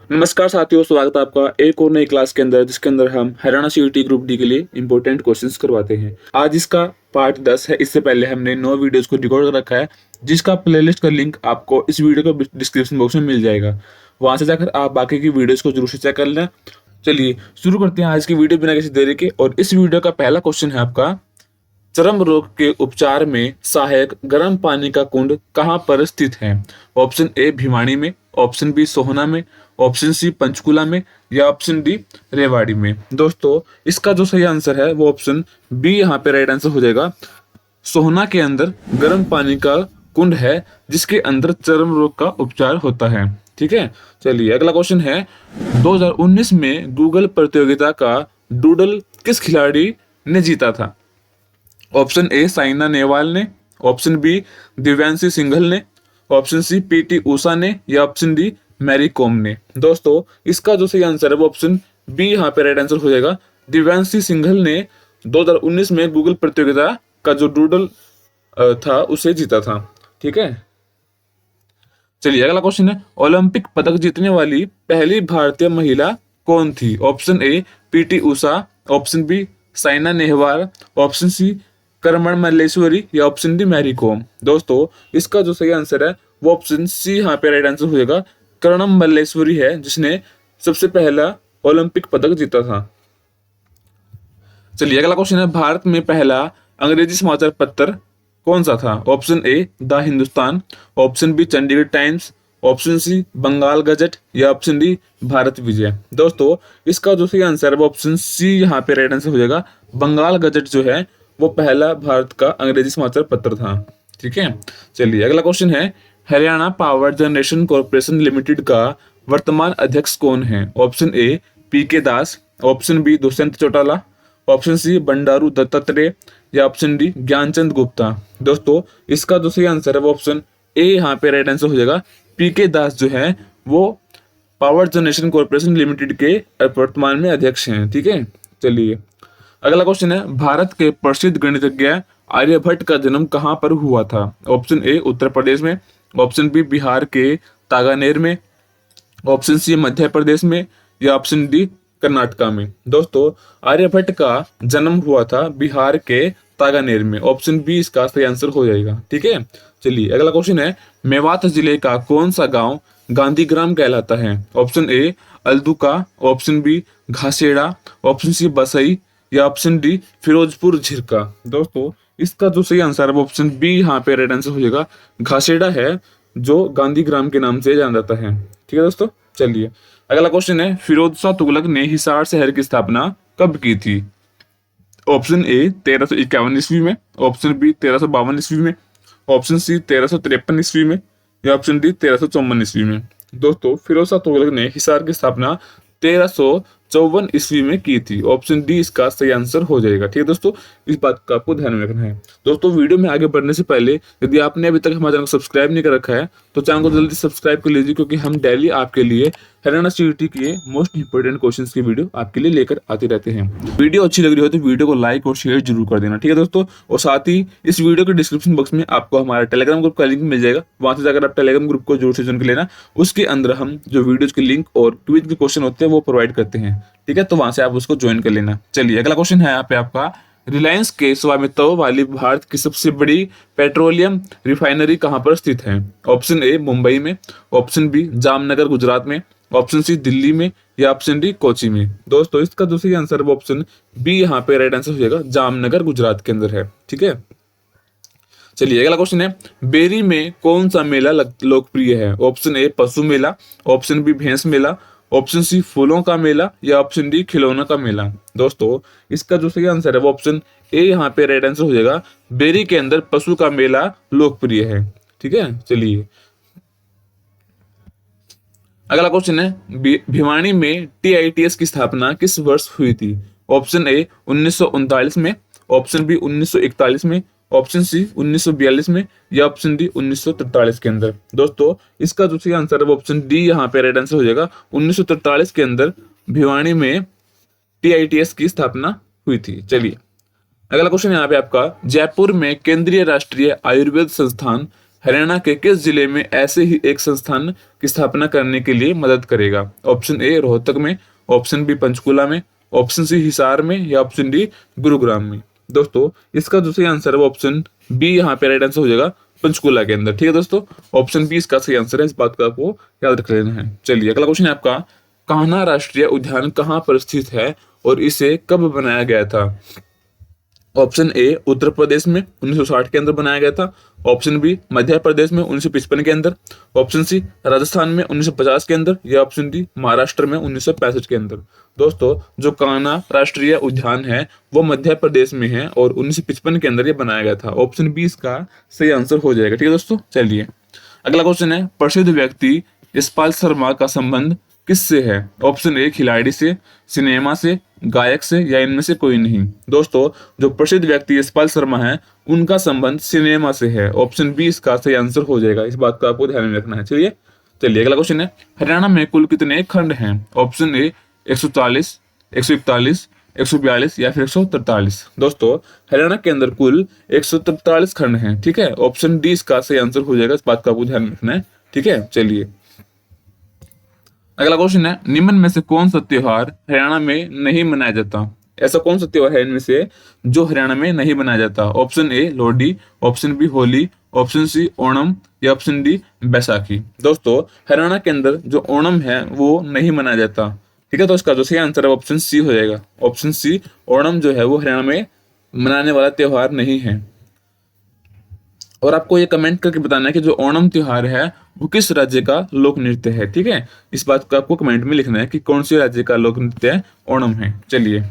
नमस्कार साथियों, स्वागत है आपका एक और नई क्लास के अंदर, जिसके अंदर हम हरियाणा सीईटी ग्रुप डी के लिए इंपॉर्टेंट क्वेश्चंस करवाते हैं। आज इसका पार्ट 10 है। इससे पहले हमने 9 वीडियोस को रिकॉर्ड कर रखा है, जिसका प्लेलिस्ट का लिंक आपको इस वीडियो के डिस्क्रिप्शन बॉक्स में मिल जाएगा। वहां से जाकर आप बाकी की वीडियोस को जरूर से चेक कर लेना। चलिए शुरू करते हैं आज की वीडियो बिना किसी देरी के। और इस वीडियो का पहला क्वेश्चन है आपका, चर्म रोग के उपचार में सहायक गर्म पानी का कुंड कहाँ पर स्थित है? ऑप्शन ए भिवानी में, ऑप्शन बी सोहना में, ऑप्शन सी पंचकुला में, या ऑप्शन डी रेवाड़ी में। दोस्तों, इसका जो सही आंसर है वो ऑप्शन बी यहाँ पे राइट आंसर हो जाएगा। सोहना के अंदर गर्म पानी का कुंड है, जिसके अंदर चर्म रोग का उपचार होता है। ठीक है, चलिए अगला क्वेश्चन है, 2019 में गूगल प्रतियोगिता का डूडल किस खिलाड़ी ने जीता था? ऑप्शन ए साइना नेहवाल ने, ऑप्शन बी दिव्यांशी सिंघल ने, ऑप्शन सी पीटी उषा ने, या ऑप्शन डी मैरी कॉम ने। दोस्तों, इसका जो सही आंसर है वो ऑप्शन बी यहाँ पे राइट आंसर हो जाएगा। दिव्यांशी सिंघल ने 2019 में गूगल प्रतियोगिता का जो डूडल था उसे जीता था। ठीक है, चलिए अगला क्वेश्चन है, ओलंपिक पदक जीतने वाली पहली भारतीय महिला कौन थी? Option A PT Usha, option B Saina Nehwal, option C Karnam Malleswari, या ऑप्शन डी मैरी कॉम। दोस्तों, इसका जो सही आंसर है वो ऑप्शन सी यहाँ पे राइट आंसर हो जाएगा। कर्णम मल्लेश्वरी है जिसने सबसे पहला ओलंपिक पदक जीता था। चलिए अगला क्वेश्चन है, भारत में पहला अंग्रेजी समाचार पत्र कौन सा था? Option A the Hindustan, option B Chandigarh Times, option C Bengal Gazette, या ऑप्शन डी भारत विजय। दोस्तों, इसका जो सही आंसर है वो ऑप्शन सी यहाँ पे राइट आंसर हो जाएगा। बंगाल गजट जो है वो पहला भारत का अंग्रेजी समाचार पत्र था। ठीक है, चलिए अगला क्वेश्चन है, Haryana power generation corporation limited का वर्तमान अध्यक्ष कौन है? Option A P K Das, option B Dushyant Chautala, option C Bandaru Dattatreya, या ऑप्शन डी ज्ञानचंद गुप्ता। दोस्तों, इसका जो सही आंसर है वो ऑप्शन ए यहाँ पे राइट आंसर हो जाएगा। पी के दास जो है वो पावर जनरेशन कॉर्पोरेशन लिमिटेड के वर्तमान में अध्यक्ष हैं। ठीक है, चलिए अगला क्वेश्चन है, भारत के प्रसिद्ध गणितज्ञ आर्यभट्ट का जन्म कहाँ पर हुआ था? ऑप्शन ए उत्तर प्रदेश में, ऑप्शन बी बिहार के तागानेर में, ऑप्शन सी मध्य प्रदेश में, या ऑप्शन डी कर्नाटका में। दोस्तों, आर्यभट्ट का जन्म हुआ था बिहार के तागानेर में। ऑप्शन बी इसका सही आंसर हो जाएगा। ठीक है, चलिए अगला क्वेश्चन है, मेवात जिले का कौन सा गांव गांधीग्राम कहलाता है? Option A Alduka, option B Ghaseda, option C Basai, या ऑप्शन डी फिरोजपुर झिरका। दोस्तों, इसका जो सही आंसर है वो ऑप्शन बी यहाँ पे राइट आंसर हो जाएगा। घासेड़ा है जो गांधीग्राम के नाम से जाना जाता है। ठीक है दोस्तों, चलिए अगला क्वेश्चन है, फिरोज शाह तुगलक ने हिसार शहर की स्थापना कब की थी? ऑप्शन ए 1351 ईस्वी में, ऑप्शन बी 1352 ईस्वी में, ऑप्शन सी 1353 ईस्वी में, या ऑप्शन डी 1354 ईस्वी में। दोस्तों, फिरोज शाह तुगलक ने हिसार की स्थापना 1354 ईस्वी में की थी। ऑप्शन डी इसका सही आंसर हो जाएगा। ठीक है दोस्तों, इस बात का आपको ध्यान में रखना है। दोस्तों, वीडियो में आगे बढ़ने से पहले यदि आपने अभी तक हमारे चैनल को सब्सक्राइब नहीं कर रखा है तो चैनल को जल्दी सब्सक्राइब कर लीजिए, क्योंकि हम डेली आपके लिए हरियाणा सीईटी के मोस्ट इंपोर्टेंट क्वेश्चंस की वीडियो आपके लिए लेकर आते रहते हैं। वीडियो अच्छी लग रही हो तो वीडियो को लाइक और शेयर जरूर कर देना। ठीक है दोस्तों, और साथ ही इस वीडियो के डिस्क्रिप्शन बॉक्स में आपको हमारा टेलीग्राम ग्रुप का लिंक मिल जाएगा। वहां से जाकर आप टेलीग्राम ग्रुप को जरूर से ज्वाइन कर लेना। उसके अंदर हम जो वीडियोज के लिंक और क्विज के क्वेश्चन होते हैं वो प्रोवाइड करते हैं। ठीक है, तो वहां से आप उसको ज्वाइन कर लेना। चलिए अगला क्वेश्चन है यहाँ पे आपका, रिलायंस के स्वामित्व वाली भारत की सबसे बड़ी पेट्रोलियम रिफाइनरी कहाँ पर स्थित है? ऑप्शन ए मुंबई में, ऑप्शन बी जामनगर गुजरात में, ऑप्शन सी दिल्ली में, या ऑप्शन डी कोची में। दोस्तों, इसका जो सही आंसर है वो ऑप्शन बी यहाँ पे राइट आंसर हो जाएगा। जामनगर गुजरात के अंदर है। ठीक है, चलिए अगला क्वेश्चन है, बेरी में कौन सा मेला लोकप्रिय है? ऑप्शन ए पशु मेला, ऑप्शन बी भैंस मेला, ऑप्शन सी फूलों का मेला, या ऑप्शन डी खिलौनों का मेला। दोस्तों, इसका जो सही आंसर है वो ऑप्शन ए यहाँ पे राइट आंसर हो जाएगा। बेरी के अंदर पशु का मेला लोकप्रिय है। ठीक है, चलिए अगला क्वेश्चन है, भिवानी में टीआईटीएस की स्थापना किस वर्ष हुई थी? ऑप्शन ए 1939 में, ऑप्शन बी 1941 में, ऑप्शन सी 1942 में, या ऑप्शन डी 1943 के अंदर। दोस्तों, इसका जो सही आंसर है वो ऑप्शन डी यहाँ पे राइट आंसर हो जाएगा। 1943 के अंदर भिवानी में टीआईटीएस की स्थापना हुई थी। चलिए अगला क्वेश्चन यहाँ पे आपका, जयपुर में केंद्रीय राष्ट्रीय आयुर्वेद संस्थान हरियाणा के किस जिले में ऐसे ही एक संस्थान की स्थापना करने के लिए मदद करेगा? ऑप्शन ए रोहतक में, ऑप्शन बी पंचकुला में, ऑप्शन सी हिसार में या ऑप्शन डी गुरुग्राम में। दोस्तों इसका जो सही आंसर है वो ऑप्शन बी यहाँ पे राइट आंसर हो जाएगा, पंचकुला के अंदर। ठीक है दोस्तों, ऑप्शन बी इसका सही आंसर है, इस बात का आपको याद रख लेना है। चलिए अगला क्वेश्चन है आपका, कान्हा राष्ट्रीय उद्यान कहाँ पर स्थित है और इसे कब बनाया गया था? ऑप्शन ए उत्तर प्रदेश में 1960 के अंदर बनाया गया था, ऑप्शन बी मध्य प्रदेश में 1955 के अंदर, ऑप्शन सी राजस्थान में 1950 के अंदर या ऑप्शन डी महाराष्ट्र में 1965 के अंदर। दोस्तों जो कान्हा राष्ट्रीय उद्यान है वो मध्य प्रदेश में है और 1955 के अंदर ये बनाया गया था। ऑप्शन बी इसका सही आंसर हो जाएगा। ठीक है दोस्तों, चलिए अगला क्वेश्चन है, प्रसिद्ध व्यक्ति यशपाल शर्मा का संबंध किससे है? ऑप्शन ए खिलाड़ी से, सिनेमा से, गायक से या इनमें से कोई नहीं। दोस्तों जो प्रसिद्ध व्यक्ति यशपाल शर्मा है उनका संबंध सिनेमा से है। ऑप्शन बी इसका सही आंसर हो जाएगा, इस बात का आपको ध्यान में रखना है। चलिए अगला क्वेश्चन है, हरियाणा में कुल कितने खंड हैं? ऑप्शन ए 140, 141, 142 या फिर 143। दोस्तों हरियाणा के अंदर कुल 143 खंड हैं। ठीक है, ऑप्शन डी इसका सही आंसर हो जाएगा, इस बात का आपको ध्यान में रखना है। ठीक है, चलिए अगला क्वेश्चन है, निम्न में से कौन सा त्योहार हरियाणा में नहीं मनाया जाता? ऐसा कौन सा त्योहार है इनमें से जो हरियाणा में नहीं मनाया जाता? Option A Lohri, option B Holi, option C Onam या ऑप्शन डी बैसाखी। दोस्तों हरियाणा के अंदर जो ओणम है वो नहीं मनाया जाता। ठीक है, तो इसका जो सही आंसर है ऑप्शन सी हो जाएगा। ऑप्शन सी ओणम जो है वो हरियाणा में मनाने वाला त्योहार नहीं है। और आपको ये कमेंट करके बताना है कि जो ओणम त्योहार है वो किस राज्य का लोक नृत्य है। ठीक है, इस बात को आपको कमेंट में लिखना है कि कौन से राज्य का लोक नृत्य ओणम है। चलिए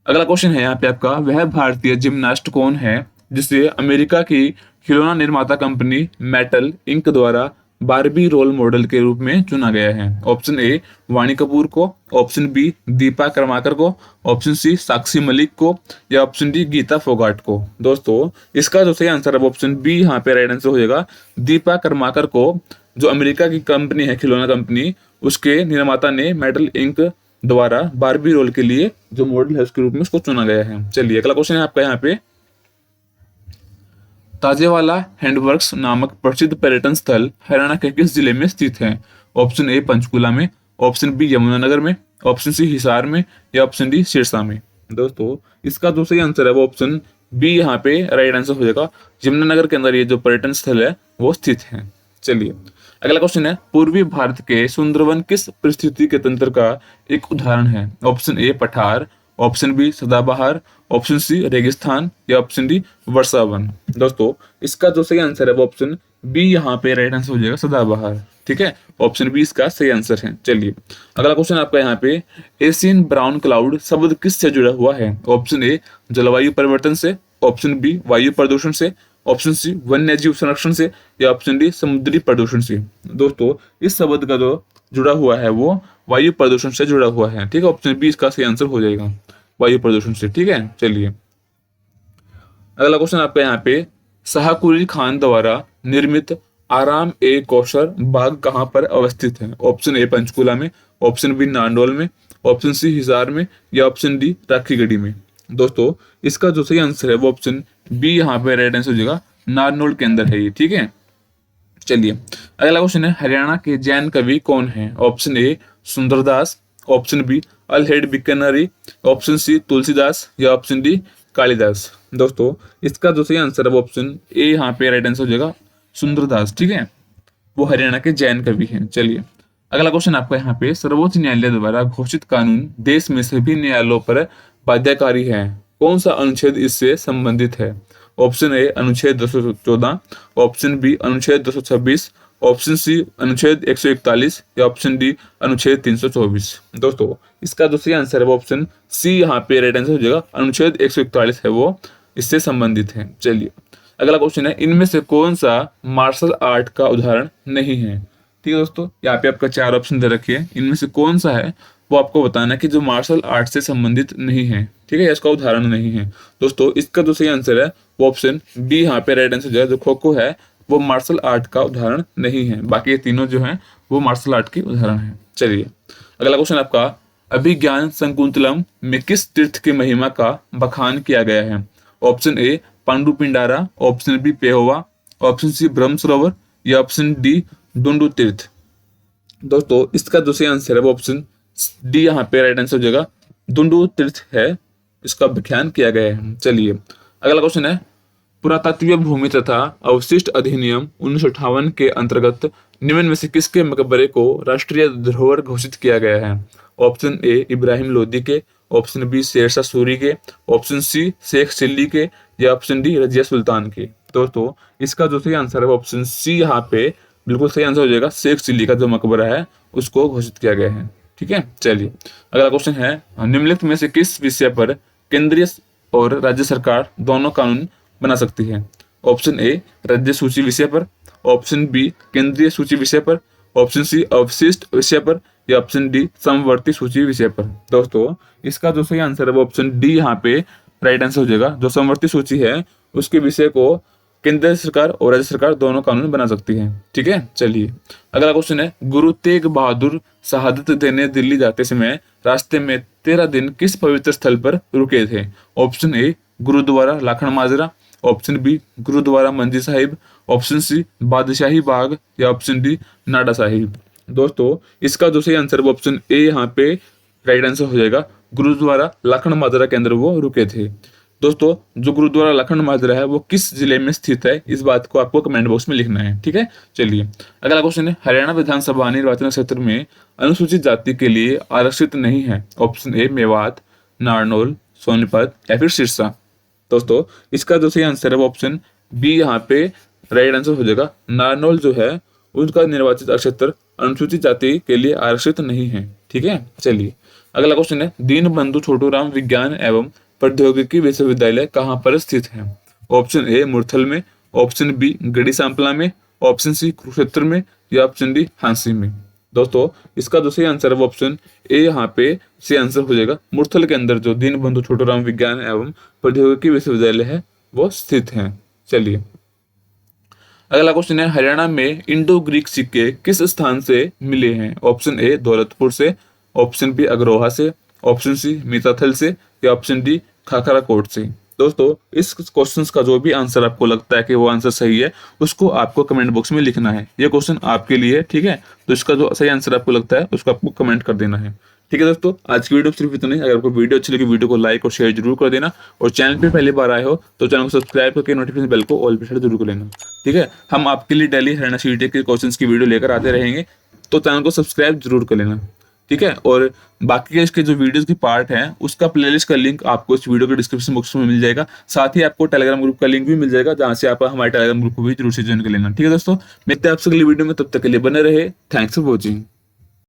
अगला क्वेश्चन है यहाँ पे आपका, वह भारतीय जिम्नास्ट कौन है जिसे अमेरिका की खिलौना निर्माता कंपनी मेटल इंक द्वारा बारबी रोल मॉडल के रूप में चुना गया है? ऑप्शन ए वाणी कपूर को, ऑप्शन बी दीपा कर्माकर को, ऑप्शन सी साक्षी मलिक को या ऑप्शन डी गीता फोगाट को। दोस्तों इसका जो सही आंसर है ऑप्शन बी यहाँ पे राइट आंसर हो जाएगा, दीपा कर्माकर को। जो अमेरिका की कंपनी है खिलौना कंपनी, उसके निर्माता ने मेटल इंक द्वारा बारबी रोल के लिए जो मॉडल है उसके रूप में उसको चुना गया है। चलिए अगला क्वेश्चन है आपका यहाँ पे, ताजेवाला हैंडवर्क्स नामक प्रसिद्ध पर्यटन स्थल हरियाणा के किस जिले में स्थित है? ऑप्शन ए पंचकुला में, ऑप्शन बी यमुनानगर में, ऑप्शन सी हिसार में या ऑप्शन डी सिरसा में। दोस्तों इसका जो सही आंसर है वो ऑप्शन बी यहाँ पे राइट आंसर हो जाएगा, यमुनानगर के अंदर ये जो पर्यटन स्थल है वो स्थित है। चलिए अगला क्वेश्चन है, पूर्वी भारत के सुंदरवन किस परिस्थिति तंत्र का एक उदाहरण है? ऑप्शन ए पठार, ऑप्शन बी सदाबहार, ऑप्शन सी रेगिस्तान या ऑप्शन डी वर्षावन। दोस्तों इसका जो सही आंसर है वो ऑप्शन बी यहाँ पे राइट आंसर हो जाएगा, सदाबहार। ठीक है, ऑप्शन बी इसका सही आंसर है। चलिए अगला क्वेश्चन आपका यहाँ पे, एशियन ब्राउन क्लाउड शब्द किससे जुड़ा हुआ है? ऑप्शन ए जलवायु परिवर्तन से, ऑप्शन बी वायु प्रदूषण से, ऑप्शन सी वन्य जीव संरक्षण से या ऑप्शन डी समुद्री प्रदूषण से। दोस्तों इस शब्द का जो जुड़ा हुआ है वो वायु प्रदूषण से जुड़ा हुआ है। ठीक है, ऑप्शन बी इसका सही आंसर हो जाएगा, वायु प्रदूषण से। ठीक है, चलिए अगला क्वेश्चन आपका यहाँ पे, शाहकुली खान द्वारा निर्मित आराम ए कौशर बाग कहाँ पर अवस्थित है? ऑप्शन ए पंचकुला में, ऑप्शन बी नांदोल में, ऑप्शन सी हिसार में या ऑप्शन डी राखीगढ़ी में। दोस्तों इसका जो सही आंसर है वो ऑप्शन बी यहाँ पे राइट आंसर हो जाएगा, नारनौल के अंदर है ये। ठीक है, चलिए अगला क्वेश्चन है, हरियाणा के जैन कवि कौन है? Option A Sundardas, option B Alhad Bikaneri, option C Tulsidas या ऑप्शन डी कालिदास। दोस्तों इसका जो सही आंसर है वो ऑप्शन ए यहाँ पे राइट आंसर हो जाएगा, सुंदरदास। ठीक है, वो हरियाणा के जैन कवि हैं। चलिए अगला क्वेश्चन आपका यहाँ पे, सर्वोच्च न्यायालय द्वारा घोषित कानून देश में सभी न्यायालयों पर बाध्यकारी है, कौन सा अनुच्छेद इससे संबंधित है? ऑप्शन ए अनुच्छेद 214, ऑप्शन बी अनुच्छेद 226, ऑप्शन सी अनुच्छेद 141 या ऑप्शन डी अनुच्छेद 324। दोस्तों इसका जो सही आंसर है वो ऑप्शन सी यहाँ पे राइट आंसर हो जाएगा, अनुच्छेद 141 है वो इससे संबंधित है। चलिए अगला क्वेश्चन है, इनमें से कौन सा मार्शल आर्ट का उदाहरण नहीं है? ठीक है दोस्तों, यहाँ पे आपका 4 ऑप्शन दे रखे हैं, इनमें से कौन सा है वो आपको बताना है कि जो मार्शल आर्ट से संबंधित नहीं है। ठीक है, इसका उदाहरण नहीं है। दोस्तों इसका जो सही आंसर है वो ऑप्शन बी यहाँ पे राइट आंसर जो है, जो खो खो है वो मार्शल आर्ट का उदाहरण नहीं है, बाकी ये तीनों जो हैं वो मार्शल आर्ट के उदाहरण है। चलिए अगला क्वेश्चन आपका, अभिज्ञान शकुंतलम में किस तीर्थ की महिमा का बखान किया गया है? Option A Pandu Pindara, option B Pehowa, option C Brahma Sarovar या ऑप्शन डी डुंडू तीर्थ। दोस्तों इसका जो सही आंसर है वो ऑप्शन डी यहाँ पे राइट आंसर हो जाएगा, डुंडू तीर्थ है, इसका व्याख्यान किया गया है। चलिए अगला क्वेश्चन है, पुरातत्वीय भूमि तथा अवशिष्ट अधिनियम 1958 के अंतर्गत निम्न में से किसके मकबरे को राष्ट्रीय धरोहर घोषित किया गया है? ऑप्शन ए इब्राहिम लोदी के, ऑप्शन बी शेरशाह सूरी के, ऑप्शन सी शेख चिल्ली के या ऑप्शन डी रजिया सुल्तान के। दोस्तों इसका जो सही आंसर है वो ऑप्शन सी यहाँ पे बिल्कुल सही आंसर हो जाएगा, शेख चिल्ली का जो मकबरा है उसको घोषित किया गया है। ठीक है, चलिए अगला क्वेश्चन है, निम्नलिखित में से किस विषय पर केंद्रीय और राज्य सरकार दोनों कानून बना सकती है? ऑप्शन ए राज्य सूची विषय पर, ऑप्शन बी केंद्रीय सूची विषय पर, ऑप्शन सी अवशिष्ट विषय पर या ऑप्शन डी समवर्ती सूची विषय पर। दोस्तों इसका जो सही आंसर है वो ऑप्शन डी यहाँ पे राइट आंसर हो जाएगा, जो समवर्ती सूची है उसके विषय को केंद्र सरकार और राज्य सरकार दोनों कानून बना सकती है। ठीक है, चलिए अगला क्वेश्चन है, गुरु तेग बहादुर शहादत देने दिल्ली जाते समय रास्ते में 13 दिन किस पवित्र स्थल पर रुके थे? Option A Gurudwara Lakhan Majra, option B Gurudwara Manji Sahib, option C बादशाही बाग या ऑप्शन डी नाडा साहिब। दोस्तों इसका जो सही आंसर वो ऑप्शन ए यहाँ पे राइट आंसर हो जाएगा, गुरुद्वारा लाखन माजरा के अंदर वो रुके थे। दोस्तों जो गुरुद्वारा लाखन माजरा है वो किस जिले में स्थित है, इस बात को आपको कमेंट बॉक्स में लिखना है। ठीक है, चलिए अगला क्वेश्चन है, हरियाणा विधानसभा निर्वाचन क्षेत्र में अनुसूचित जाति के लिए आरक्षित नहीं है? ऑप्शन ए मेवात, नारनौल, सोनीपत या फिर सिरसा। दोस्तों इसका जो सही आंसर है वो ऑप्शन बी यहाँ पे राइट आंसर हो जाएगा, नारनौल जो है उनका निर्वाचित क्षेत्र अनुसूचित जाति के लिए आरक्षित नहीं है। ठीक है, चलिए अगला क्वेश्चन है, दीनबंधु छोटूराम विज्ञान एवं प्रौद्योगिकी विश्वविद्यालय कहाँ पर स्थित है? ऑप्शन ए मुरथल में, ऑप्शन बी गढ़ी सांपला में, ऑप्शन सी कुरुक्षेत्र में या ऑप्शन डी हांसी में। दोस्तों इसका जो सही आंसर है वो ऑप्शन ए यहाँ पे सही आंसर हो जाएगा, मुरथल के अंदर जो दीनबंधु छोटूराम विज्ञान एवं प्रौद्योगिकी विश्वविद्यालय है वो स्थित है। चलिए अगला क्वेश्चन है, हरियाणा में इंडो ग्रीक सिक्के किस स्थान से मिले हैं? ऑप्शन ए दौलतपुर से, ऑप्शन बी अग्रोहा से, ऑप्शन सी मीताथल से या ऑप्शन डी खाखरा कोट से। दोस्तों इस क्वेश्चन का जो भी आंसर आपको लगता है कि वो आंसर सही है उसको आपको कमेंट बॉक्स में लिखना है, ये क्वेश्चन आपके लिए। ठीक है, तो इसका जो सही आंसर आपको लगता है उसको आपको कमेंट कर देना है। ठीक है दोस्तों, आज की वीडियो सिर्फ इतना ही। अगर आपको वीडियो अच्छी लगी वीडियो को लाइक और शेयर जरूर कर देना, और चैनल पे पहली बार आए हो तो चैनल को सब्सक्राइब करके नोटिफिकेशन बेल को ऑल पे सेट जरूर कर लेना। ठीक है, हम आपके लिए डेली हरियाणा सीईटी के क्वेश्चंस की वीडियो लेकर आते रहेंगे, तो चैनल को सब्सक्राइब जरूर कर लेना। ठीक है, और बाकी के इसके जो वीडियोस की पार्ट है उसका प्लेलिस्ट का लिंक आपको इस वीडियो के डिस्क्रिप्शन बॉक्स में मिल जाएगा। साथ ही आपको टेलीग्राम ग्रुप का लिंक भी मिल जाएगा, जहां से आप हमारे टेलीग्राम ग्रुप को भी जरूर से ज्वाइन कर लेना। ठीक है दोस्तों, मिलते हैं आपसे अगली वीडियो में, तब तक के लिए बने रहे। Thanks for watching.